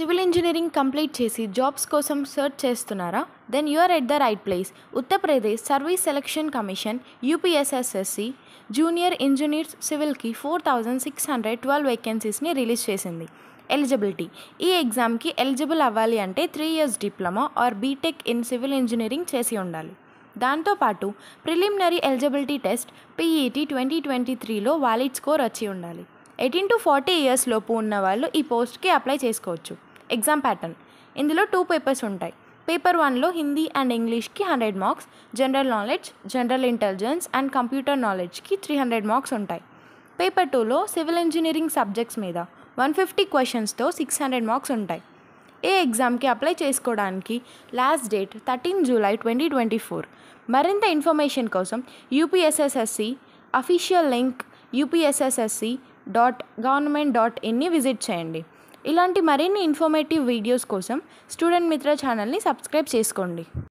Civil engineering complete చేసి jobs కోసం search చేస్తున్నారా? Then you are at the right place. Uttar Pradesh service selection commission UPSSSC junior engineers సివిల్కి 4612 వేకెన్సీస్ని release చేసింది. Eligibility: ఈ ఎగ్జామ్కి ఎలిజిబుల్ అవ్వాలి అంటే 3 years diploma or BTech in civil engineering చేసి ఉండాలి. దాంతోపాటు ప్రిలిమినరీ ఎలిజిబిలిటీ టెస్ట్ పీఈటీ 2023లో వాలిడ్ స్కోర్ వచ్చి ఉండాలి. 18 to 40 years లోపు ఉన్న వాళ్ళు ఈ పోస్ట్కి అప్లై చేసుకోవచ్చు. ఎగ్జామ్ ప్యాటర్న్: ఇందులో 2 పేపర్స్ ఉంటాయి. పేపర్ 1లో హిందీ అండ్ ఇంగ్లీష్కి 100 marks, general knowledge, general intelligence and computer నాలెడ్జ్కి 300 మార్క్స్ ఉంటాయి. పేపర్ 2లో సివిల్ ఇంజనీరింగ్ సబ్జెక్ట్స్ మీద 150 క్వశ్చన్స్తో 600 మార్క్స్ ఉంటాయి. ఏ ఎగ్జామ్కి అప్లై చేసుకోవడానికి లాస్ట్ డేట్ 13 July 2024. మరింత ఇన్ఫర్మేషన్ కోసం యూపీఎస్ఎస్ఎస్సి అఫీషియల్ లింక్ upsssc.government.in విజిట్ చేయండి. ఇలాంటి మరిన్ని ఇన్ఫర్మేటివ్ వీడియోస్ కోసం స్టూడెంట్ మిత్ర ఛానల్ని సబ్స్క్రైబ్ చేసుకోండి.